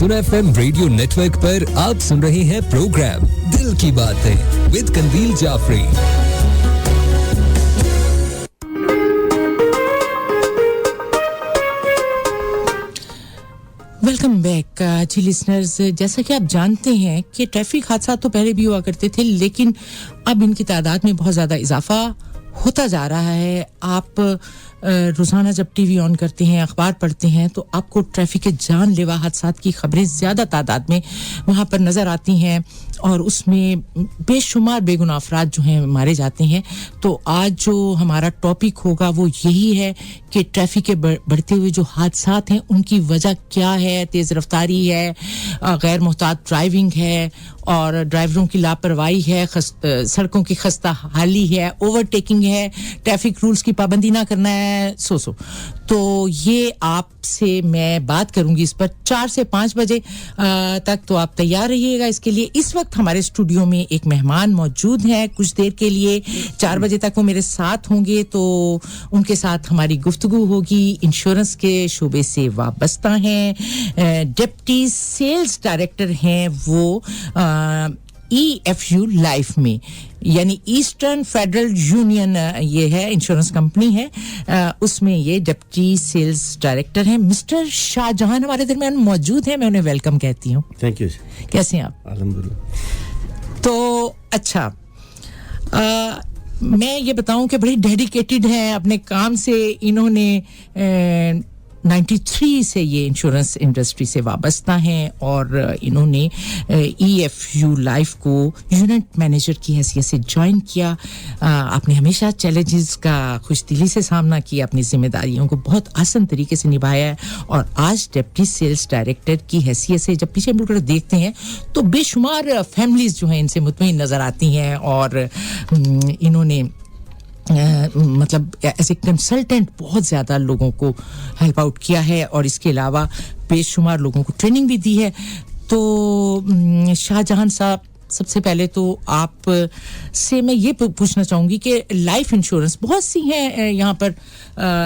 सुन FM radio network पर आप सुन रहे हैं प्रोग्राम दिल की बातें विद कंदील जाफरी। वेलकम बैक जी लिसनर्स। जैसा कि आप जानते हैं कि ट्रैफिक हादसा तो पहले भी हुआ करते थे, लेकिन अब इनकी तादाद में बहुत ज़्यादा इजाफा होता जा रहा है। आप रोज़ाना जब टीवी ऑन करते हैं, अखबार पढ़ते हैं, तो आपको ट्रैफिक के जानलेवा हादसात की खबरें ज़्यादा तादाद में वहाँ पर नज़र आती हैं और उसमें बेशुमार बेगुनाह अफराद जो हैं मारे जाते हैं। तो आज जो हमारा टॉपिक होगा वो यही है कि ट्रैफिक के बढ़ते हुए जो हादसात हैं उनकी वजह क्या है। तेज़ रफ्तारी है, गैर मुहतात ड्राइविंग है और ड्राइवरों की लापरवाही है, सड़कों की खस्ता हाली है, ओवरटेकिंग है, ट्रैफिक रूल्स की पाबंदी ना करना है, तो ये आपसे मैं बात करूंगी इस पर 4 से 5 बजे तक। तो आप तैयार रहिएगा इसके लिए। इस वक्त हमारे स्टूडियो में एक मेहमान मौजूद हैं कुछ देर के लिए। 4 बजे तक वो मेरे साथ होंगे, तो उनके साथ हमारी गुफ्तगू होगी। इंश्योरेंस के शोबे से वाबस्ता हैं, डिप्टी सेल्स डायरेक्टर हैं वो EFU लाइफ में, यानी ईस्टर्न फेडरल यूनियन ये है इंश्योरेंस कंपनी है, उसमें ये डिप्टी सेल्स डायरेक्टर हैं। मिस्टर शाहजहां हमारे दरमियान मौजूद हैं, मैं उन्हें वेलकम कहती हूँ। Thank you. कैसे हैं आप? अल्हम्दुलिल्लाह। तो अच्छा, मैं ये बताऊं कि बड़ी डेडिकेटेड हैं अपने काम से। इन्होंने 93 से ये इंश्योरेंस इंडस्ट्री से वाबस्ता हैं और इन्होंने EFU लाइफ को यूनिट मैनेजर की हैसियत से ज्वाइन किया। आपने हमेशा चैलेंजेस का खुशदिली से सामना किया, अपनी जिम्मेदारियों को बहुत आसान तरीके से निभाया है और आज डिप्टी सेल्स डायरेक्टर की हैसियत से जब पीछे मुड़कर देखते हैं तो बेशुमार फैमिलीज जो हैं इनसे मुतमईन नज़र आती हैं और इन्होंने मतलब एज ए कंसल्टेंट बहुत ज़्यादा लोगों को हेल्प आउट किया है और इसके अलावा बेशुमार लोगों को ट्रेनिंग भी दी है। तो शाहजहां साहब, सबसे पहले तो आप से मैं ये पूछना चाहूँगी कि लाइफ इंश्योरेंस बहुत सी हैं यहाँ पर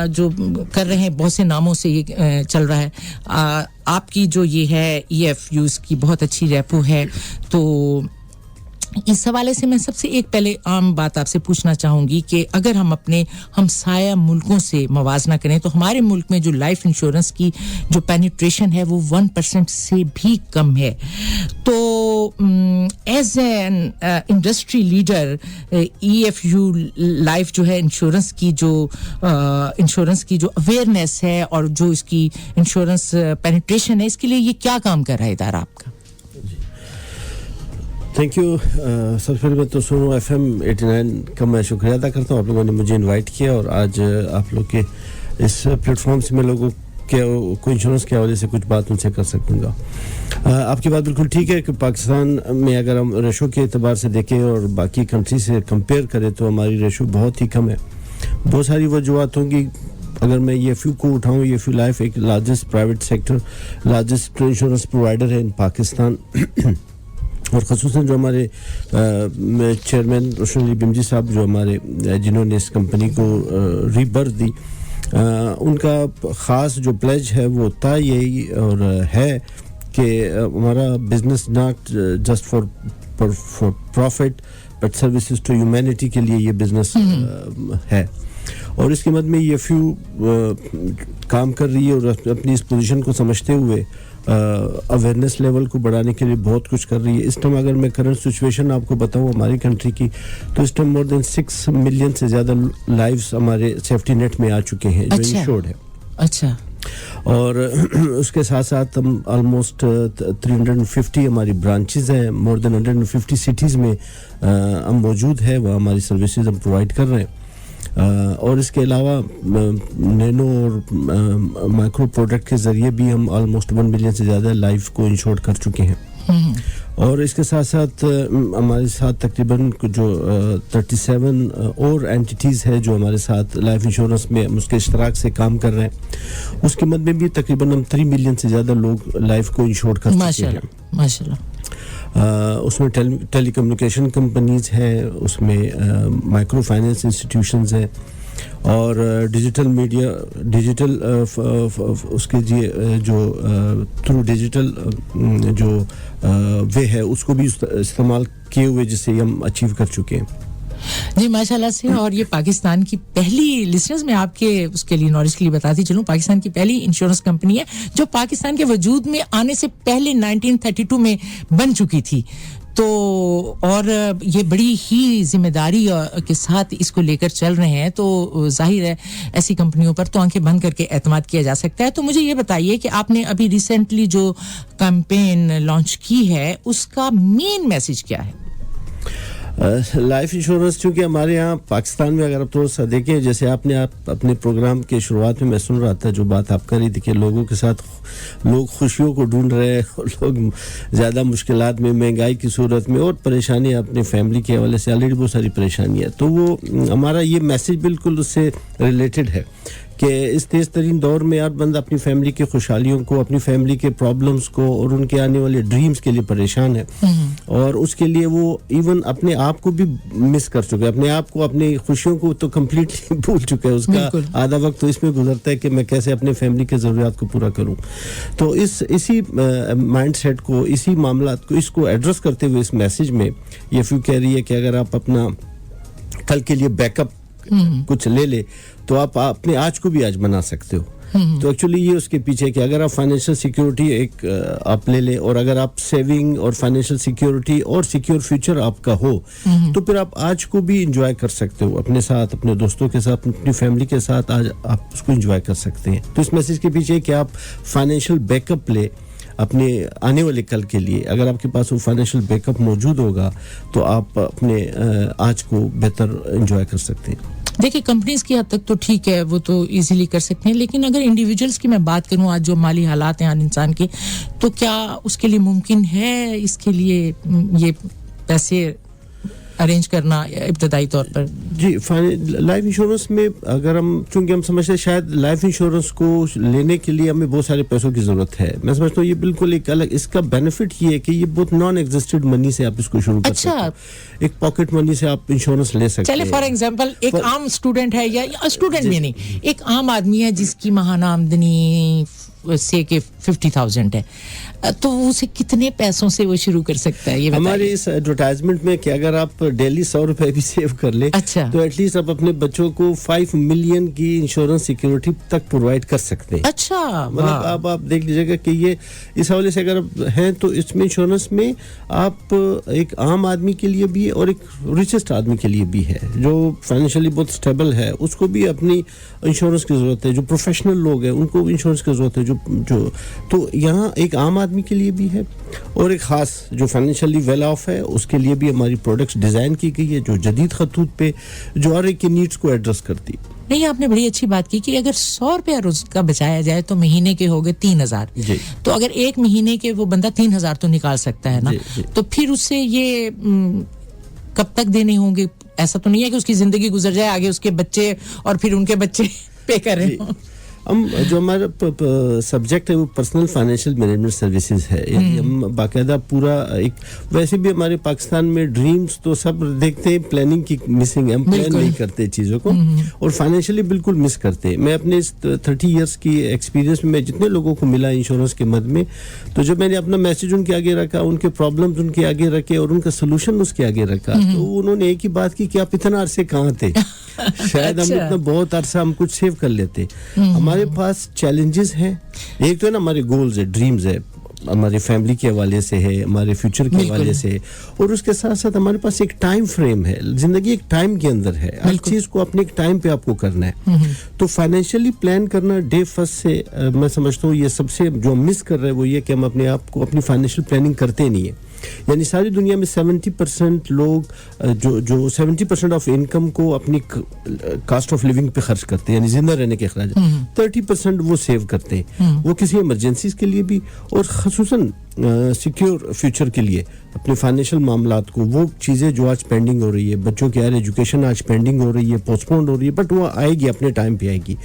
जो कर रहे हैं, बहुत से नामों से ये चल रहा है। आपकी जो ये है EFU की बहुत अच्छी रेपो है, तो इस हवाले से मैं सबसे एक पहले आम बात आपसे पूछना चाहूँगी कि अगर हम अपने हमसाया मुल्कों से मवाजना करें तो हमारे मुल्क में जो लाइफ इंश्योरेंस की जो पेनिट्रेशन है वो 1% से भी कम है। तो as an industry leader EFU life जो है इंश्योरेंस की जो अवेयरनेस है और जो इसकी इंश्योरेंस पेनिट्रेशन है, इसके लिए ये क्या काम कर रहा है इदारा आपका? Thank you. सबसे पहले मैं तो सुनो FM 89 का मैं शुक्रिया अदा करता हूँ, आप लोगों ने मुझे इनवाइट किया और आज आप लोग के इस प्लेटफॉर्म से मैं लोगों के को इंश्योरेंस के हवाले से कुछ बात उनसे कर सकूँगा। आपकी बात बिल्कुल ठीक है कि पाकिस्तान में अगर हम रेशो के एतबार से देखें और बाकी कंट्री से कंपेयर करें तो हमारी रेशो बहुत ही कम है। बहुत सारी वजूहत होंगी। अगर मैं EFU को उठाऊँ, EFU लाइफ एक largest private sector largest insurance provider है इन पाकिस्तान और ख़ुसूसन जो हमारे चेयरमैन रोशन अली बिमजी साहब जो हमारे जिन्होंने इस कंपनी को रीबर्थ दी, उनका ख़ास जो प्लेज है वो था यही और है कि हमारा business not just for profit but services to humanity के लिए ये बिजनेस है और इसके मद में EFU काम कर रही है और अपनी इस पोजीशन को समझते हुए अवेयरनेस लेवल को बढ़ाने के लिए बहुत कुछ कर रही है। इस टाइम अगर मैं करंट सिचुएशन आपको बताऊं हमारी कंट्री की, तो इस टाइम मोर देन 6 मिलियन से ज़्यादा लाइव्स हमारे सेफ्टी नेट में आ चुके हैं जो इंश्योर्ड है। अच्छा। और उसके साथ साथ हम ऑलमोस्ट 350 हमारी ब्रांचेस हैं, मोर देन 150 सिटीज़ में हम मौजूद है, वहाँ हमारी सर्विसेज हम प्रोवाइड कर रहे हैं। और इसके अलावा नैनो और माइक्रो प्रोडक्ट के ज़रिए भी हम ऑलमोस्ट 1 मिलियन से ज़्यादा लाइफ को इंश्योर कर चुके हैं। और इसके साथ साथ हमारे साथ तकरीबन जो 37 और एंटिटीज़ है जो हमारे साथ लाइफ इंश्योरेंस में उसके इश्तराक से काम कर रहे हैं। उसके मद में भी तकरीबन हम 3 मिलियन से ज़्यादा लोग लाइफ को इंश्योर कर चुके हैं। माशाल्लाह। اس میں ٹیلی کمیونیکیشن کمپنیز ہیں, اس میں مائکرو فائنینس انسٹیٹیوشنز ہیں, اور ڈیجیٹل میڈیا, ڈیجیٹل اس کے جو تھرو ڈیجیٹل جو وے ہے اس کو بھی استعمال کیے ہوئے, جس سے ہم اچیو کر چکے ہیں. جی ماشاءاللہ سے. اور یہ پاکستان کی پہلی, لسنرز میں آپ کے اس کے لیے نالج کے لیے بتاتی چلوں, پاکستان کی پہلی انشورنس کمپنی ہے جو پاکستان کے وجود میں آنے سے پہلے 1932 میں بن چکی تھی. تو اور یہ بڑی ہی ذمہ داری کے ساتھ اس کو لے کر چل رہے ہیں, تو ظاہر ہے ایسی کمپنیوں پر تو آنکھیں بند کر کے اعتماد کیا جا سکتا ہے. تو مجھے یہ بتائیے کہ آپ نے ابھی ریسنٹلی جو کیمپین لانچ کی ہے اس کا مین میسج کیا ہے؟ لائف انشورنس چونکہ ہمارے یہاں پاکستان میں اگر آپ تھوڑا سا دیکھیں, جیسے آپ اپنے پروگرام کے شروعات میں سن رہا تھا جو بات آپ کر رہی تھی کہ لوگوں کے ساتھ لوگ خوشیوں کو ڈھونڈ رہے ہیں, اور لوگ زیادہ مشکلات میں, مہنگائی کی صورت میں, اور پریشانیاں اپنے فیملی کے حوالے سے آلریڈی بہت ساری پریشانیاں, تو وہ ہمارا یہ میسج بالکل اس سے ریلیٹڈ ہے کہ اس تیز ترین دور میں ہر بندہ اپنی فیملی کی خوشحالیوں کو, اپنی فیملی کے پرابلمز کو اور ان کے آنے والے ڈریمز کے لیے پریشان ہے, اور اس کے لیے وہ ایون اپنے آپ کو بھی مس کر چکے, اپنے آپ کو, اپنی خوشیوں کو تو کمپلیٹلی بھول چکے ہیں. اس کا آدھا وقت تو اس میں گزرتا ہے کہ میں کیسے اپنے فیملی کے ضروریات کو پورا کروں. تو اسی مائنڈ سیٹ کو, اسی معاملات کو, اس کو ایڈریس کرتے ہوئے اس میسج میں یہ فیو کہہ رہی ہے کہ اگر آپ اپنا کل کے لیے بیک اپ کچھ لے لے تو آپ اپنے آج کو بھی آج بنا سکتے ہو. تو ایکچولی یہ اس کے پیچھے کہ اگر آپ فائنینشیل سیکیورٹی ایک آپ لے لیں, اور اگر آپ سیونگ اور فائنینشیل سیکیورٹی اور سیکیور فیوچر آپ کا ہو, تو پھر آپ آج کو بھی انجوائے کر سکتے ہو اپنے ساتھ, اپنے دوستوں کے ساتھ, اپنی فیملی کے ساتھ, آج آپ اس کو انجوائے کر سکتے ہیں. تو اس میسج کے پیچھے کہ آپ فائنینشیل بیک اپ لے اپنے آنے والے کل کے لیے. اگر آپ کے پاس وہ فائنینشیل بیک اپ موجود ہوگا تو آپ اپنے آج کو بہتر انجوائے کر سکتے ہیں. دیکھیں کمپنیز کی حد تک تو ٹھیک ہے, وہ تو ایزیلی کر سکتے ہیں, لیکن اگر انڈیویجولس کی میں بات کروں, آج جو مالی حالات ہیں ہر انسان کے, تو کیا اس کے لیے ممکن ہے اس کے لیے یہ پیسے ارینج کرنا ابتدائی طور پر؟ جی, لائف انشورنس میں اگر ہم, چونکہ ہم سمجھتے ہیں شاید لائف انشورنس کو لینے کے لیے ہمیں بہت سارے پیسوں کی ضرورت ہے, میں سمجھتا ہوں یہ بالکل ایک الگ, اس کا بینیفٹ یہ ہے کہ یہ بہت نان ایگزسٹڈ منی سے آپ اس کو شروع کر سکتے ہیں. ایک پاکٹ منی سے آپ انشورنس لے سکتے ہیں. چلے فار ایگزامپل ایک عام اسٹوڈنٹ ہے, یا اسٹوڈنٹ بھی نہیں, ایک عام آدمی ہے جس کی ماہانہ آمدنی سے کہ 50,000 ہے, تو اسے کتنے پیسوں سے وہ شروع کر سکتا ہے؟ یہ ہمارے اس ایڈورٹائزمنٹ میں کہ اگر آپ ڈیلی 100 روپے بھی سیو کر لیں, تو ایٹ لیسٹ آپ اپنے بچوں کو 5 ملین کی انشورنس سیکیورٹی تک پرووائڈ کر سکتے ہیں. اچھا, مطلب آپ دیکھ لیجیے گا کہ یہ اس حوالے سے اگر ہیں تو اس میں انشورنس میں آپ ایک عام آدمی کے لیے بھی اور ایک ریچسٹ آدمی کے لیے بھی ہے, جو فائنینشلی بہت اسٹیبل ہے اس کو بھی اپنی انشورنس کی ضرورت ہے, جو پروفیشنل لوگ ہیں ان کو بھی انشورنس کی ضرورت ہے, جو تو یہاں ایک عام آدمی کے لیے بھی ہے, اور ایک خاص جو فائنینشلی ویل آف ہے اس کے لیے بھی ہماری پروڈکٹس ڈیزائن کی گئی ہے جو جدید خطوط پہ جو ہر ایک کے نیڈس کو ایڈریس کرتی ہے. نہیں, آپ نے بڑی اچھی بات کی کہ اگر 100 روپیہ روز کا بچایا جائے تو مہینے کے ہو گئے 3,000. تو اگر ایک مہینے کے وہ بندہ 3,000 تو نکال سکتا ہے نا, تو پھر اس سے یہ کب تک دینے ہوں گے؟ ایسا تو نہیں ہے کہ اس کی زندگی گزر جائے, آگے اس کے بچے اور پھر ان کے بچے پے کر رہے ہوں. ہم جو ہمارا سبجیکٹ ہے وہ پرسنل فائنینشیل مینجمنٹ سروسز ہے, یعنی ہم باقاعدہ پورا ایک, ویسے بھی ہمارے پاکستان میں ڈریمز تو سب دیکھتے ہیں, پلاننگ کی مسنگ ہے, ہم پلان نہیں کرتے چیزوں کو, اور فائنینشیلی بالکل مس کرتے ہیں. میں اپنے اس 30 ایئرس کی ایکسپیرینس میں جتنے لوگوں کو ملا انشورنس کے مد میں, تو جب میں نے اپنا میسج ان کے آگے رکھا, ان کے پرابلمز ان کے آگے رکھے اور ان کا سولوشن اس کے آگے رکھا, تو انہوں نے ایک ہی بات کی کہ آپ اتنا عرصے کہاں تھے, شاید ہم اتنا بہت عرصہ ہم کچھ سیو کر لیتے. ہمارے پاس چیلنجز ہیں, ایک تو ہے نا ہمارے گولز ہے, ڈریمز ہے, ہماری فیملی کے حوالے سے ہے, ہمارے فیوچر کے حوالے سے, اور اس کے ساتھ ساتھ ہمارے پاس ایک ٹائم فریم ہے, زندگی ایک ٹائم کے اندر ہے, ہر چیز کو اپنے ایک ٹائم پہ آپ کو کرنا ہے. تو فائنینشلی پلان کرنا ڈے فرسٹ سے میں سمجھتا ہوں یہ سب سے جو ہم مس کر رہے ہیں وہ یہ کہ ہم اپنے آپ کو اپنی فائنینشیل پلاننگ کرتے نہیں ہیں. یعنی ساری دنیا میں 70% لوگ جو 70% آف انکم کو اپنی کاسٹ آف لیونگ پہ خرچ کرتے ہیں, یعنی زندہ رہنے کے اخراجات, 30% وہ سیو کرتے ہیں, وہ کسی ایمرجنسیز کے لیے بھی, اور خصوصاً सिक्योर फ्यूचर के लिए अपने फाइनेंशियल मामलात को, वो चीज़ें जो आज पेंडिंग हो रही है, बच्चों की हायर एजुकेशन आज पेंडिंग हो रही है, पोस्टपोन्ड हो रही है, बट वो आएगी, अपने टाइम पे आएगी.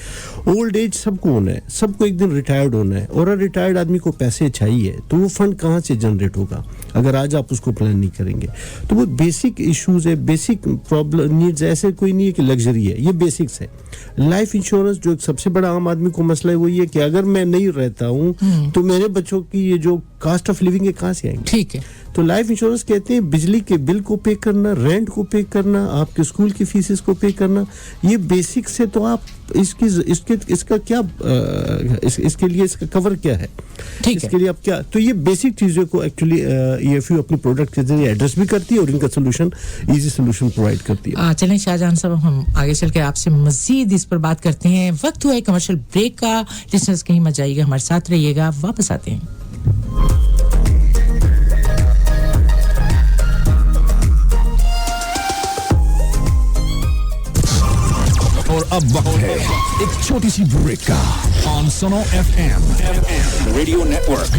ओल्ड एज सबको होना है, सबको एक दिन रिटायर्ड होना है, और रिटायर्ड आदमी को पैसे चाहिए, तो वो फंड कहाँ से जनरेट होगा अगर आज आप उसको प्लान नहीं करेंगे. तो वो बेसिक इश्यूज है, बेसिक प्रॉब्लम नीड्स, ऐसे कोई नहीं है कि लग्जरी है, ये बेसिक्स है. लाइफ इंश्योरेंस जो एक सबसे बड़ा आम आदमी को मसला है वो ये कि अगर मैं नहीं रहता हूँ तो मेरे बच्चों की ये जो कास्ट ऑफ लिविंग है कहाँ से आएंगे. ठीक है. तो लाइफ इंश्योरेंस कहते हैं बिजली के बिल को पे करना, रेंट को पे करना, आपके स्कूल की फीसेस को पे करना, ये बेसिक से. तो आप इसका क्या इसके लिए इसका कवर क्या है, इसके लिए आप क्या, तो ये बेसिक चीज़ों को एक्चुअली ईएफयू अपनी प्रोडक्ट के जरिए एड्रेस भी करती है और इनका सोल्यूशन, इजी सोल्यूशन प्रोवाइड करती है. चलें शाहजहां साहब, हम आगे चल के आपसे मजीद इस पर बात करते हैं. वक्त हुआ है कमर्शियल ब्रेक का. लिसनर्स कहीं मत जाइएगा, हमारे साथ रहिएगा, वापस आते हैं. और अब वक्त है एक छोटी सी ब्रेक का ऑन सुनो एफएम रेडियो नेटवर्क.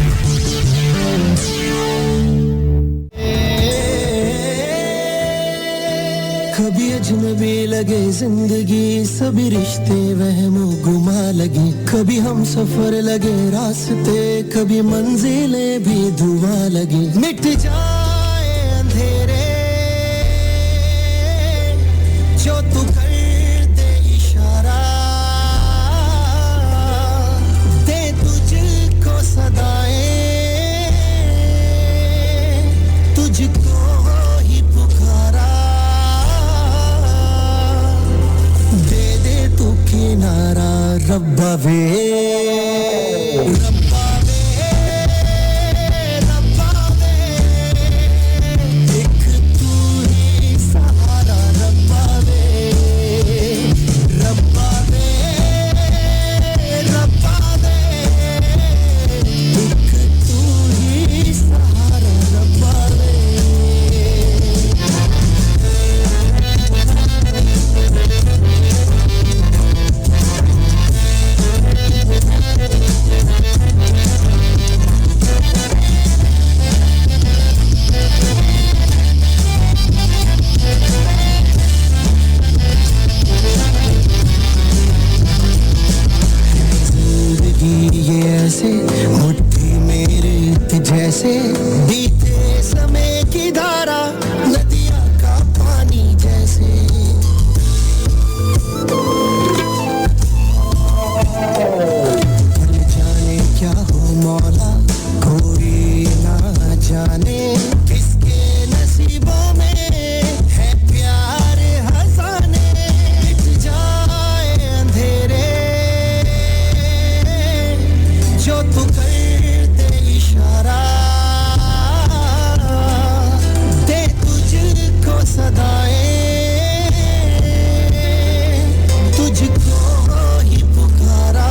कभी अजनबी लगे जिंदगी, सभी रिश्ते वहमो गुमा लगे, कभी हम सफर लगे रास्ते, कभी मंजिलें भी धुआं लगे. मिट जाए अंधेरे जो तू कर दे इशारा, दे तुझको सदाएं, तुझको ही पुकारा, दे दे तू किनारा. रब्बा वे मुट्ठी मेरे जैसे बीते समय की धारा, नदिया का पानी जैसे. जाने क्या हो मौला, कोई ना जाने किसके नसीबों में है प्यार हंसाने. मिट जाए अंधेरे जो तू कर दे इशारा, दे तुझको सदाएं, तुझको ही पुकारा,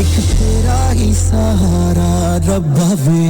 एक तेरा ही सहारा. रब्बा वे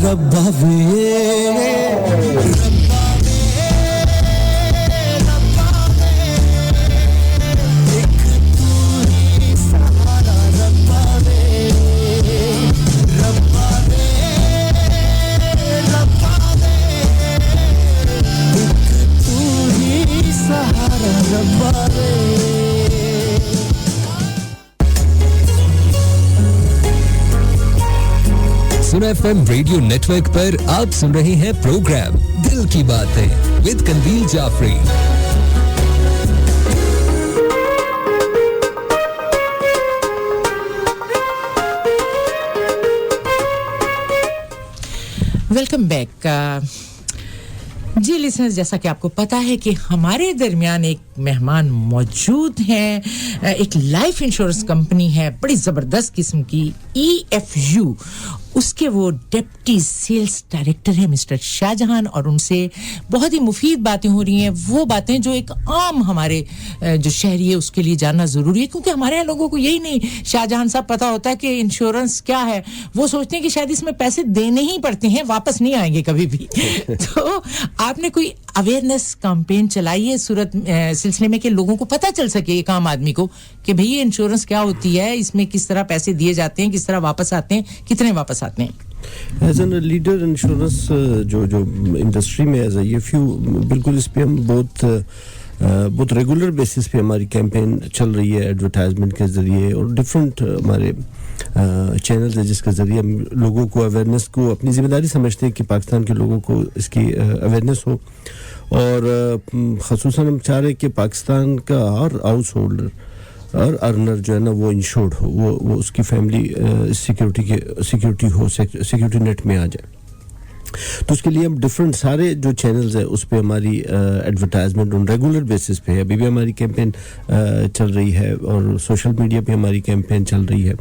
रब्बा वे सुना एफएम रेडियो नेटवर्क पर आप सुन रहे हैं programme Dil Ki Baatein with Kanwal Jafri. Welcome back जी लिसनर्स, जैसा कि आपको पता है कि हमारे दरमियान एक मेहमान मौजूद हैं। एक लाइफ इंश्योरेंस कंपनी है बड़ी ज़बरदस्त किस्म की EFU, उसके वो डिप्टी सेल्स डायरेक्टर है मिस्टर शाहजहां, और उनसे बहुत ही मुफीद बातें हो रही हैं, वो बातें जो एक आम हमारे जो शहरी है उसके लिए जानना ज़रूरी है, क्योंकि हमारे यहाँ लोगों को यही नहीं शाहजहां साहब पता होता है कि इंश्योरेंस क्या है। वो सोचते हैं कि शायद इसमें पैसे देने ही पड़ते हैं, वापस नहीं आएंगे कभी भी। तो आपने कोई अवेयरनेस कैंपेन चलाई है सूरत सिलसिले में कि लोगों को पता चल सके, एक आम आदमी को, कि भई इंश्योरेंस क्या होती है, इसमें किस तरह पैसे दिए जाते हैं, किस तरह वापस आते हैं, कितने वापस आते हैं? एज एन लीडर इंश्योरेंस जो इंडस्ट्री में एज ए फ्यू बिल्कुल इस पे हम बहुत रेगुलर बेसिस पे हमारी कैंपेन चल रही है, एडवर्टाइजमेंट के ज़रिए और डिफरेंट हमारे चैनल्स है जिसके ज़रिए हम लोगों को अवेयरनेस को अपनी ज़िम्मेदारी समझते हैं कि पाकिस्तान के लोगों को इसकी अवेयरनेस हो, और ख़ुसूसन हम चाह रहे हैं कि पाकिस्तान का हर हाउस होल्डर और अर्नर जो है ना वो इंश्योर्ड हो, वो उसकी फैमिली सिक्योरिटी नेट में आ जाए। तो उसके लिए हम डिफरेंट सारे जो चैनल्स हैं उस पे हमारी एडवर्टाइजमेंट ऑन रेगुलर बेसिस पे है। अभी भी हमारी कैंपेन चल रही है और सोशल मीडिया पे हमारी कैंपेन चल रही है।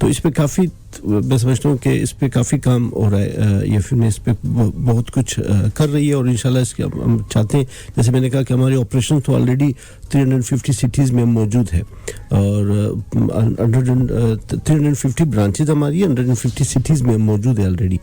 तो इस पे काफ़ी मैं समझता हूँ कि इस पे काफ़ी काम हो रहा है। ये फिल्म इस पे बहुत कुछ कर रही है और इंशाल्लाह इसके हम चाहते हैं, जैसे मैंने कहा कि हमारे ऑपरेशन तो ऑलरेडी 350 सिटीज़ में मौजूद है और 350 ब्रांचेज हमारी 150 सिटीज़ में मौजूद है ऑलरेडी।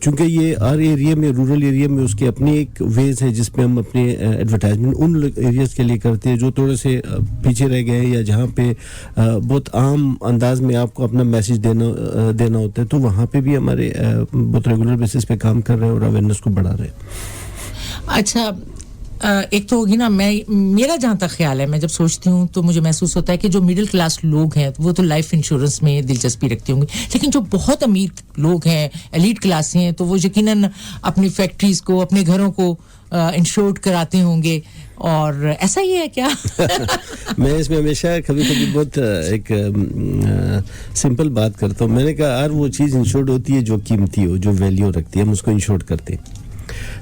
चूँकि ये हर एरिया में, रूरल एरिया में उसकी अपनी एक वेज है जिसमें हम अपने एडवर्टाइजमेंट उन एरियाज़ के लिए करते हैं जो थोड़े से पीछे रह गए या जहाँ पे बहुत आम अंदाज में आपको अपना मैसेज देना होता है, तो वहाँ पे भी हमारे बहुत रेगुलर बेसिस पे काम कर रहे हैं और अवेयरनेस को बढ़ा रहे हैं। अच्छा, एक तो होगी ना, मेरा जहाँ तक ख्याल है, मैं जब सोचती हूँ तो मुझे महसूस होता है कि जो मिडिल क्लास लोग हैं वो तो लाइफ इंश्योरेंस में दिलचस्पी रखते होंगे, लेकिन जो बहुत अमीर लोग हैं, एलीट क्लास हैं, तो वो यकीनन अपनी फैक्ट्रीज को, अपने घरों को इंश्योर्ड कराते होंगे। और ऐसा ही है क्या? मैं इसमें हमेशा कभी बहुत एक सिंपल बात करता हूँ। मैंने कहा यार वो चीज़ इंश्योर्ड होती है जो कीमती हो, जो वैल्यू रखती है, हम उसको इंश्योर्ड करते हैं।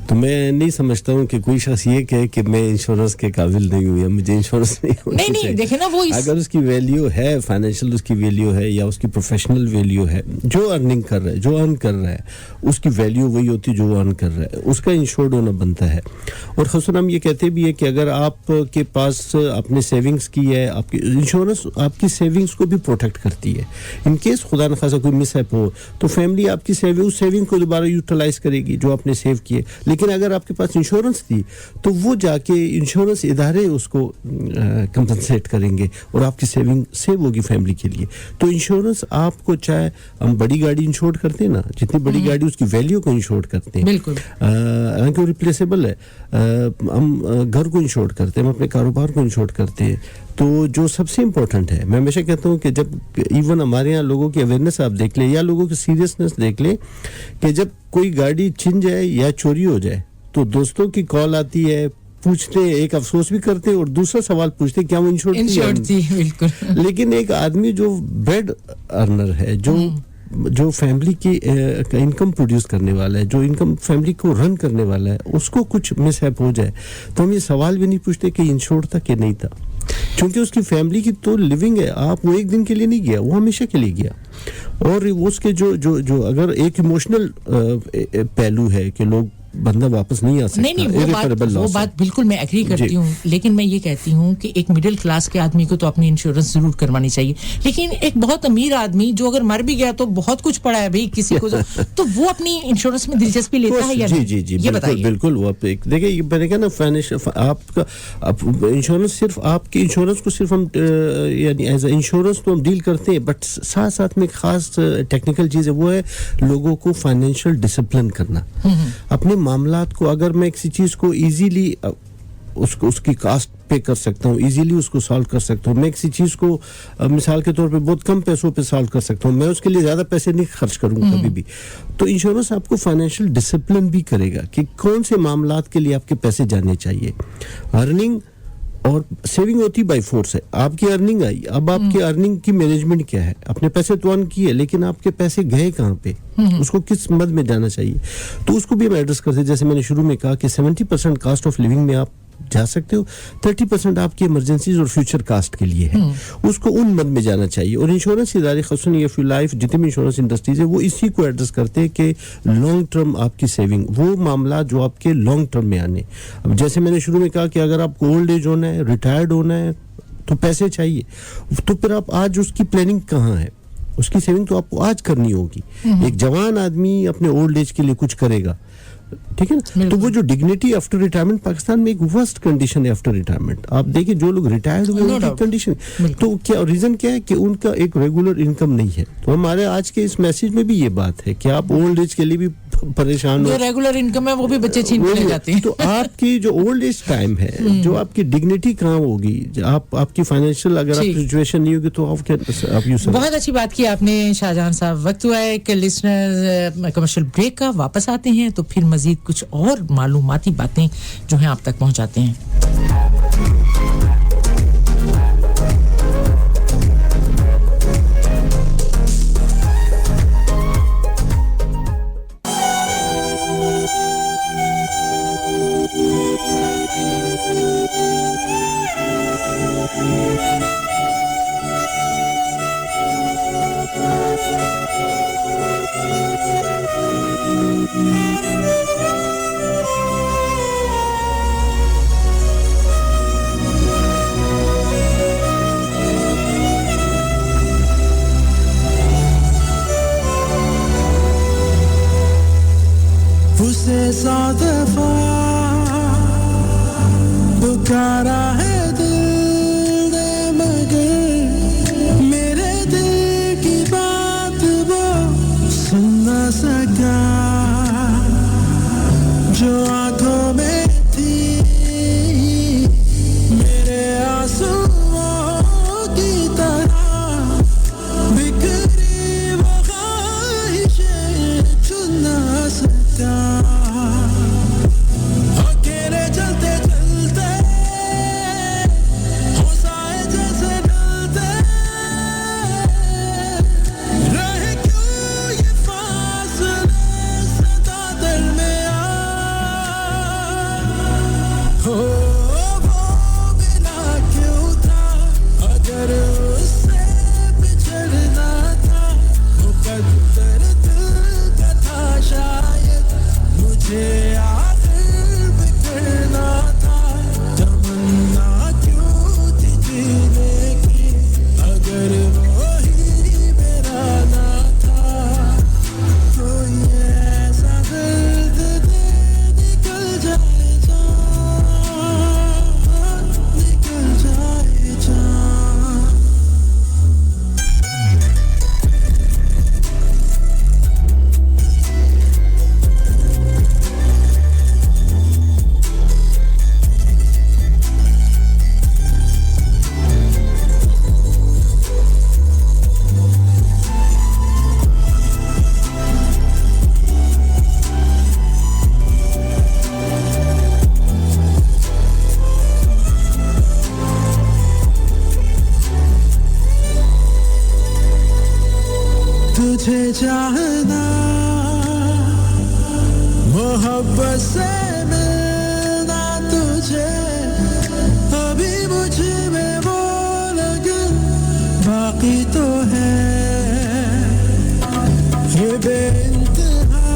तो मैं नहीं समझता हूँ कि कोई शख्स ये कहे कि मैं इंश्योरेंस के काबिल नहीं हूँ या मुझे इंश्योरेंस नहीं देखे ना, वो अगर उसकी वैल्यू है, फाइनेंशियल उसकी वैल्यू है या उसकी प्रोफेशनल वैल्यू है, जो अर्निंग कर रहा है, जो अर्न कर रहा है, उसकी वैल्यू वही होती है जो अर्न कर रहा है, उसका इंश्योर्ड होना बनता है। और ख़ुसूसन हम ये कहते भी है कि अगर आपके पास आपने सेविंग्स की है, आपकी इंश्योरेंस आपकी सेविंग्स को भी प्रोटेक्ट करती है। इन केस खुदा न खासा कोई मिसहैप हो तो फैमिली आपकी सेविंग को दोबारा यूटिलाइज करेगी जो आपने सेव किए। लेकिन अगर आपके पास इंश्योरेंस थी तो वो जाके इंश्योरेंस इदारे उसको कंपनसेट करेंगे और आपकी सेविंग सेव होगी फैमिली के लिए। तो इंश्योरेंस आपको, चाहे हम बड़ी गाड़ी इंश्योर करते हैं ना, जितनी बड़ी गाड़ी उसकी वैल्यू को इंश्योर करते हैं, बिल्कुल हालांकि रिप्लेसेबल है। हम घर को इंश्योर करते हैं, हम अपने कारोबार को इंश्योर करते हैं। तो जो सबसे इम्पोर्टेंट है, मैं हमेशा कहता हूँ कि जब इवन हमारे यहाँ लोगों की अवेयरनेस आप देख लें या लोगों की सीरियसनेस देख लें कि जब कोई गाड़ी छिन जाए या चोरी हो जाए तो दोस्तों की कॉल आती है, पूछते हैं, एक अफसोस भी करते हैं और दूसरा सवाल पूछते हैं क्या वो इंश्योर्ड थी? बिल्कुल। लेकिन एक आदमी जो ब्रेड अर्नर है, जो फैमिली की इनकम प्रोड्यूस करने वाला है, जो इनकम फैमिली को रन करने वाला है, उसको कुछ मिसहैप हो जाए तो हम ये सवाल भी नहीं पूछते कि इंश्योर्ड था कि नहीं था, क्योंकि उसकी फैमिली की तो लिविंग है। आप वो एक दिन के लिए नहीं गया, वो हमेशा के लिए गया। और उसके जो अगर एक इमोशनल पहलू है कि लोग बंदा वापस नहीं आ सकता नहीं वो बात बिल्कुल मैं एग्री करती हूँ लेकिन मैं ये कहती हूँ कि एक मिडिल क्लास के आदमी को तो अपनी इंश्योरेंस जरूर करवानी चाहिए लेकिन एक बहुत अमीर आदमी जो अगर मर भी गया तो बहुत कुछ पड़ा है भाई किसी को तो वो अपनी इंश्योरेंस में दिलचस्पी लेता है या नहीं जी ये बताइए बिल्कुल वो देखिए ये मैंने कहा ना फाइनेंशियल आपका इंश्योरेंस सिर्फ आपकी इंश्योरेंस को सिर्फ हम यानी एज अ इंश्योरेंस तो हम डील करते हैं बट साथ साथ में खास टेक्निकल चीज है वो है लोगों को फाइनेंशियल डिसिप्लिन करना अपने मामलात को अगर मैं किसी चीज को इजीली उसकी कास्ट पे कर सकता हूँ इजीली उसको सॉल्व कर सकता हूँ मैं किसी चीज को मिसाल के तौर पे बहुत कम पैसों पे सॉल्व कर सकता हूँ मैं उसके लिए ज्यादा पैसे नहीं खर्च करूंगा कभी भी तो इंश्योरेंस आपको फाइनेंशियल डिसिप्लिन भी करेगा कि कौन से मामलात के लिए आपके पैसे जाने चाहिए अर्निंग और सेविंग होती बाय फोर्स है आपकी अर्निंग आई अब आपकी अर्निंग की मैनेजमेंट क्या है अपने पैसे तो अर्न किए लेकिन आपके पैसे गए कहाँ पे उसको किस मद में जाना चाहिए तो उसको भी हम एड्रेस करते हैं जैसे मैंने शुरू में कहा कि 70% कास्ट ऑफ लिविंग में आप जा सकते हो 30% आपकी इमरजेंसीज और फ्यूचर कास्ट के लिए है उसको उन मद में जाना चाहिए और इंश्योरेंस इदारे खासतौर ये फ्यू लाइफ जितने भी इंश्योरेंस इंडस्ट्रीज है वो इसी को एड्रेस करते हैं कि लॉन्ग टर्म आपकी सेविंग वो मामला जो आपके लॉन्ग टर्म में आने अब जैसे मैंने शुरू में कहा कि अगर आपको ओल्ड एज होना है रिटायर्ड होना है तो पैसे चाहिए तो फिर आप आज उसकी प्लानिंग कहाँ है उसकी सेविंग तो आपको आज करनी होगी एक जवान आदमी अपने ओल्ड एज के लिए कुछ करेगा ठीक है ना तो वो जो डिग्निटी आफ्टर रिटायरमेंट पाकिस्तान में एक वर्स्ट कंडीशन है आफ्टर रिटायरमेंट आप देखिए जो लोग रिटायर्ड हुए उनकी कंडीशन तो क्या रीजन क्या है कि उनका एक रेगुलर इनकम नहीं है तो हमारे आज के इस मैसेज में भी ये बात है कि आप ओल्ड एज के लिए भी परेशान हो जो रेगुलर इनकम है वो भी बच्चे छीन ले जाते हैं तो आपकी जो ओल्ड एज टाइम है जो आपकी डिग्निटी कहाँ होगी आपकी फाइनेंशियल अगर आपकी सिचुएशन नहीं होगी तो आप यूज बहुत अच्छी बात की आपने शाहजहां साहब वक्त हुआ है कि लिसनर कमर्शियल ब्रेक का वापस आते हैं तो फिर मजीद कुछ और मालूमाती बातें जो हैं आप तक पहुंचाते हैं उसे 100 दफा पुकारा है दिल ने मगर मेरे दिल की बात वो सुन न सका जो आंखों में थी मेरे आंसुओं की तरह बिखरी वो ख्वाहिशें छू न सका तुझे चाहना मोहब्बत से मिलना तुझे अभी मुझ में वो लगन बाकी तो है ये बेइंतहा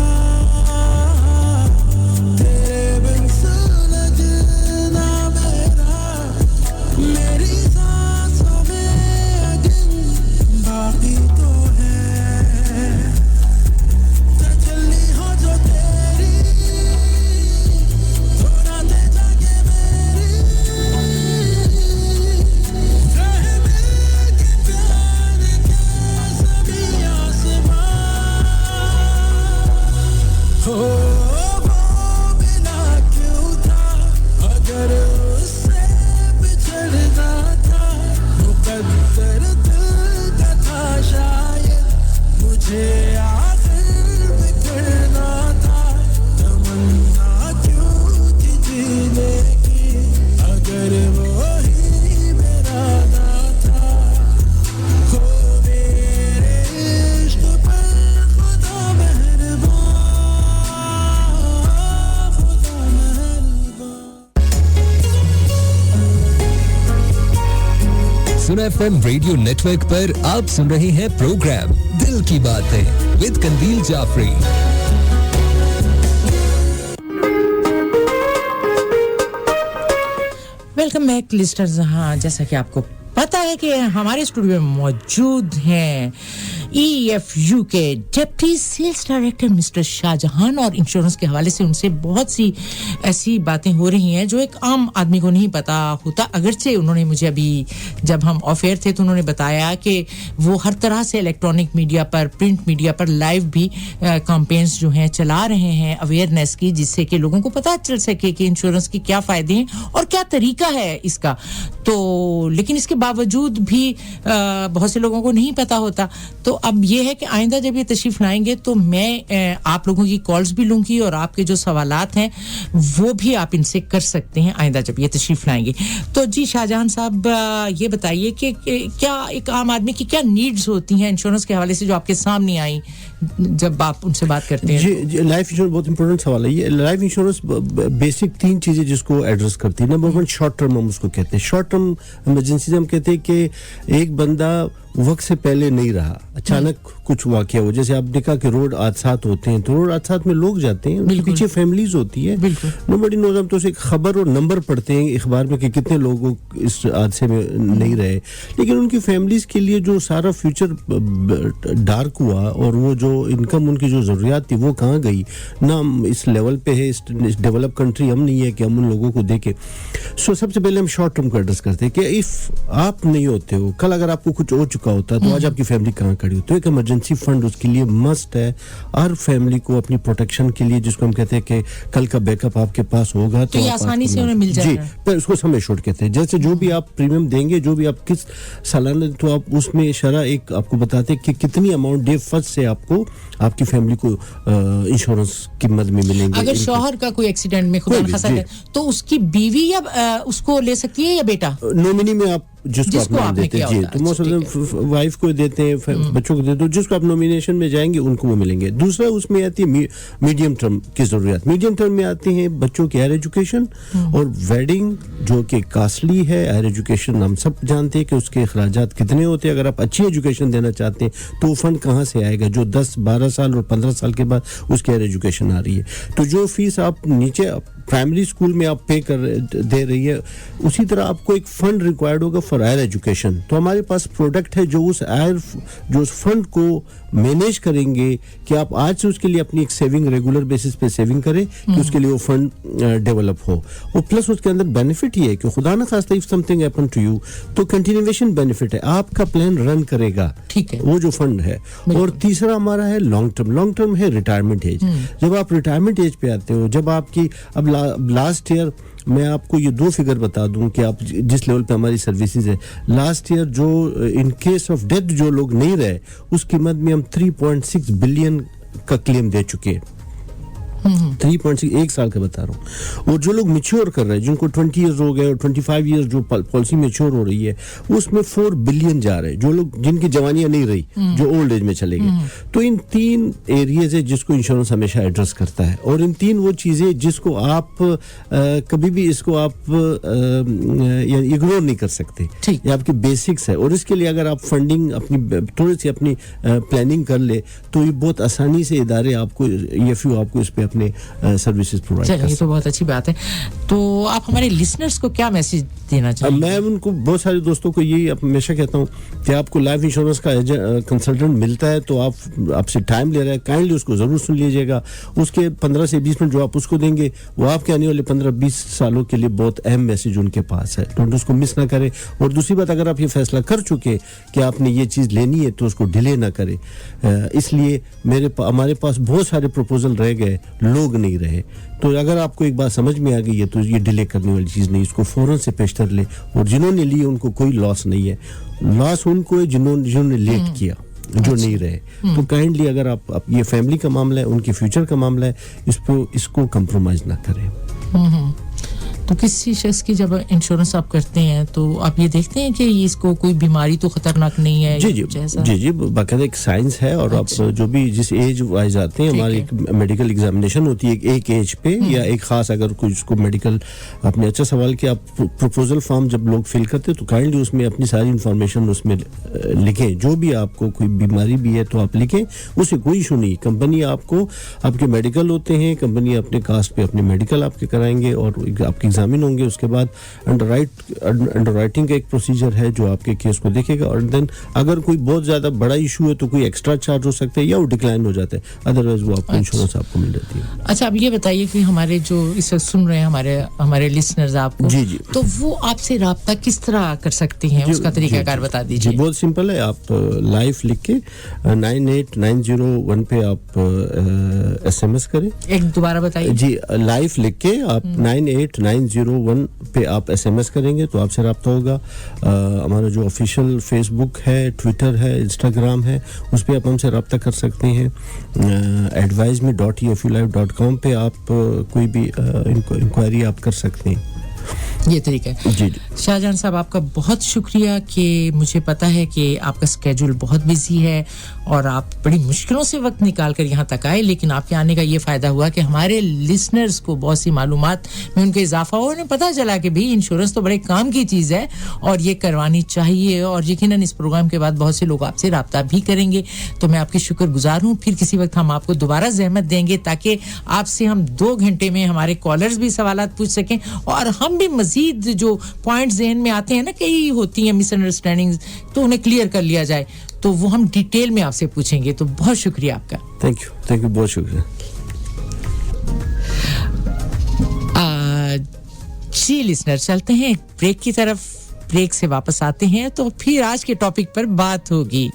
सुन FM रेडियो नेटवर्क पर आप सुन रहे हैं प्रोग्राम दिल की बातें विद कंदील जाफरी। Welcome back listeners. हाँ, जैसा कि आपको पता है कि हमारे स्टूडियो में मौजूद हैं EFU के deputy sales director mister Shahjahan, और इंश्योरेंस के हवाले से उनसे बहुत सी ऐसी बातें हो रही हैं जो एक आम आदमी को नहीं पता होता। अगरचे उन्होंने मुझे अभी जब हम ऑफ एयर थे तो उन्होंने बताया कि वो हर तरह से इलेक्ट्रॉनिक मीडिया पर, प्रिंट मीडिया पर लाइव भी कैंपेन्स जो हैं चला रहे हैं अवेयरनेस की, जिससे कि लोगों को पता चल सके कि इंश्योरेंस के क्या फायदे हैं और क्या तरीका है इसका। तो लेकिन इसके बावजूद भी बहुत से लोगों को नहीं पता होता। तो अब ये है कि आइंदा जब ये तशरीफ लाएंगे तो मैं आप लोगों की कॉल्स भी लूंगी और आपके जो सवालात हैं वो भी आप इनसे कर सकते हैं आइंदा जब ये तशरीफ लाएंगे। तो जी शाहजहां साहब, ये बताइए कि क्या एक आम आदमी की क्या नीड्स होती हैं इंश्योरेंस के हवाले से जो आपके सामने आई जब आप उनसे बात करते हैं? जी, लाइफ इंश्योरेंस बहुत इंपॉर्टेंट सवाल है। ये लाइफ इंश्योरेंस बेसिक 3 चीजें जिसको एड्रेस करती है। नंबर 1 शॉर्ट टर्म, हम उसको कहते हैं शॉर्ट टर्म इमरजेंसी। हम कहते हैं कि एक बंदा वक्त से पहले नहीं रहा, अचानक कुछ वाकया हो, जैसे आपने कहा कि रोड हादसात होते हैं, तो रोड हादसात में लोग जाते हैं, उनके पीछे फैमिलीज होती है। Nobody knows. हम तो उसे खबर और नंबर पढ़ते हैं अखबार में कि कितने लोग इस हादसे में नहीं रहे, लेकिन उनकी फैमिलीज के लिए जो सारा फ्यूचर डार्क हुआ और वो जो इनकम, उनकी जो जरूरियात थी वो कहाँ गई ना। हम इस लेवल पे है, इस डेवलप कंट्री हम नहीं है कि हम उन लोगों को देखें। सो सबसे पहले हम शॉर्ट टर्म को एड्रेस करते हैं कि इफ आप नहीं होते हो, कल अगर आपको कुछ हो चुका होता है तो आज आपकी फैमिली कहाँ खड़ी हो। तो एक इमरजेंसी फंड उसके लिए मस्ट है हर फैमिली को, अपनी प्रोटेक्शन के लिए, जिसको हम कहते हैं कि कल का बैकअप आपके पास होगा तो ये आसानी से उन्हें मिल जाएगा। जी, पर उसको सम एश्योर्ड कहते हैं। जैसे जो भी आप प्रीमियम देंगे, जो भी आप किस सालाना, तो आप उसमें शरह एक आपको बताते हैं कि कितनी अमाउंट डे फर्स्ट से आपको आपकी फैमिली को इंश्योरेंस की मद में मिलेंगे। अगर शौहर का कोई एक्सीडेंट में खुदा न खासा तो उसकी बीवी या उसको ले सकती है या बेटा? नॉमिनी में आप जिसको आप देते हैं, जी, तो मोस्ट ऑफ देम वाइफ को देते हैं, बच्चों को देते हैं, जिसको आप नॉमिनेशन में जाएंगे उनको वो मिलेंगे। दूसरा उसमें आती है मीडियम टर्म की जरूरत। मीडियम टर्म में आती हैं बच्चों की हायर एजुकेशन और वेडिंग, जो कि कास्टली है। हायर एजुकेशन हम सब जानते हैं कि उसके अखराजात कितने होते हैं। अगर आप अच्छी एजुकेशन देना चाहते हैं तो वो फंड कहाँ से आएगा जो 10, 12 साल और 15 साल के बाद उसकी हायर एजुकेशन आ रही है। तो जो फीस आप नीचे प्राइमरी स्कूल में आप पे कर दे रही है, उसी तरह आपको एक फंड रिक्वायर्ड होगा फॉर हायर एजुकेशन। तो हमारे पास प्रोडक्ट है जो उस फंड को मैनेज करेंगे कि आप आज से उसके लिए अपनी एक सेविंग, रेगुलर बेसिस पे सेविंग करें कि उसके लिए वो फंड डेवलप हो। और प्लस उसके अंदर बेनिफिट ये है कि खुदा न खास्ता if something happen to you तो कंटिन्यूएशन बेनिफिट है, आपका प्लान रन करेगा, ठीक है, वो जो फंड है। और तीसरा हमारा है लॉन्ग टर्म। लॉन्ग टर्म है रिटायरमेंट एज। जब आप रिटायरमेंट एज पे आते हो, जब आपकी अब लास्ट ईयर मैं आपको ये 2 फिगर बता दूं कि आप जिस लेवल पे हमारी सर्विसेज है, लास्ट ईयर जो इन केस ऑफ डेथ जो लोग नहीं रहे, उस कीमत में हम 3.6 बिलियन का क्लेम दे चुके हैं। 3.6 एक साल का बता रहा हूँ। और जो लोग मैच्योर कर रहे हैं, जिनको 20 इयर्स हो गए और 25 इयर्स जो पॉलिसी मैच्योर हो रही है, उसमें 4 बिलियन जा रहे हैं। जो लोग जिनकी जवानियां नहीं रही, जो ओल्ड एज में चले गए। तो इन 3 एरियाज है जिसको इंश्योरेंस हमेशा एड्रेस करता है। और इन 3 वो चीजें जिसको आप कभी भी इसको आप इग्नोर नहीं कर सकते, ये आपकी बेसिक्स है। और इसके लिए अगर आप फंडिंग अपनी थोड़ी सी अपनी प्लानिंग कर ले तो ये बहुत आसानी से इदारे आपको EFU आपको इस पे अपने सर्विसेज प्रोवाइड कर सकते हैं। ये तो बहुत अच्छी बात है। तो आप हमारे लिसनर्स को क्या मैसेज देना चाहेंगे? मैं उनको, बहुत सारे दोस्तों को यही हमेशा कहता हूँ कि आपको लाइफ इंश्योरेंस का कंसल्टेंट मिलता है तो आपसे टाइम ले रहा है, काइंडली उसको जरूर सुन लीजिएगा। उसके 15 से 20 मिनट जो आप उसको देंगे वो आपके आने वाले 15-20 सालों के लिए बहुत अहम मैसेज उनके पास है, तो उसको मिस ना करें। और दूसरी बात, अगर आप ये फैसला कर चुके कि आपने ये चीज़ लेनी है तो उसको डिले ना करें। इसलिए हमारे पास बहुत सारे प्रपोजल रह गए, लोग नहीं रहे। तो अगर आपको एक बात समझ में आ गई है तो ये डिले करने वाली चीज़ नहीं, इसको फौरन से पेश कर ले। और जिन्होंने लिए उनको कोई लॉस नहीं है, लॉस उनको है जिन्होंने लेट किया, जो नहीं रहे। तो काइंडली अगर आप ये फैमिली का मामला है, उनके फ्यूचर का मामला है, इसको कंप्रोमाइज ना करें। तो किसी शख्स की जब इंश्योरेंस आप करते हैं तो आप ये देखते हैं कि इसको कोई बीमारी तो खतरनाक नहीं है? जी बाकायदा एक साइंस है और आप जो भी जिस एज वाइज आते हैं हमारी एक मेडिकल एग्जामिनेशन होती है एक एज पे या एक खास अगर कोई उसको मेडिकल आपने अच्छा सवाल किया आप प्रपोजल फॉर्म जब लोग फिल करते हैं तो काइंडली उसमें अपनी सारी इंफॉर्मेशन उसमें लिखें जो भी आपको कोई बीमारी भी है तो आप लिखें उससे कोई इशू नहीं कंपनी आपको आपके मेडिकल होते हैं कंपनी अपने कास्ट पे अपने मेडिकल आपके कराएंगे और आपके एग्जामिन होंगे उसके बाद अंडरराइटिंग का एक प्रोसीजर है जो आपके केस को देखेगा और देन अगर कोई बहुत ज्यादा बड़ा इशू है तो कोई एक्स्ट्रा चार्ज हो सकता है या वो डिक्लाइन हो जाता है अदरवाइज वो आपको इंश्योरेंस आपको मिल जाती है अच्छा अब ये बताइए कि हमारे जो इस वक्त सुन रहे हैं हमारे लिसनर्स आपको जी तो वो आपसे राब्ता किस तरह कर सकते हैं उसका तरीकाकार बता दीजिए बहुत सिंपल है आप लाइफ लिख के 98901 पे आप एसएमएस करें एक दोबारा बताइए जी लाइफ लिख के आप 98901 पे आप एसएमएस करेंगे तो आपसे राब्ता होगा हमारा जो ऑफिशियल फेसबुक है ट्विटर है इंस्टाग्राम है उस पे आप हमसे राब्ता कर सकते हैं adviseme.eflife.com पे आप कोई भी इंक्वायरी आप कर सकते हैं ये तरीका है जी शाहजहां साहब आपका बहुत शुक्रिया कि मुझे पता है कि आपका स्केड्यूल बहुत बिजी है और आप बड़ी मुश्किलों से वक्त निकाल कर यहाँ तक आए लेकिन आपके आने का ये फायदा हुआ कि हमारे लिसनर्स को बहुत सी मालूमात में उनके इजाफा हुआ उन्हें पता चला कि भाई इंश्योरेंस तो बड़े काम की चीज़ है और ये करवानी चाहिए और यकीनन इस प्रोग्राम के बाद बहुत से लोग आपसे राब्ता भी करेंगे तो मैं आपकी शुक्रगुजार हूँ फिर किसी वक्त हम आपको दोबारा ज़हमत देंगे ताकि आपसे हम 2 घंटे में हमारे कॉलर्स भी सवालात पूछ सकें और हम भी मजीद जो पॉइंट्स ज़हन में आते हैं ना कई होती हैं मिसअंडरस्टैंडिंग्स तो उन्हें क्लियर कर लिया जाए तो वो हम डिटेल में आपसे पूछेंगे तो बहुत शुक्रिया आपका थैंक यू बहुत शुक्रिया जी लिसनर चलते हैं ब्रेक की तरफ ब्रेक से वापस आते हैं तो फिर आज के टॉपिक पर बात होगी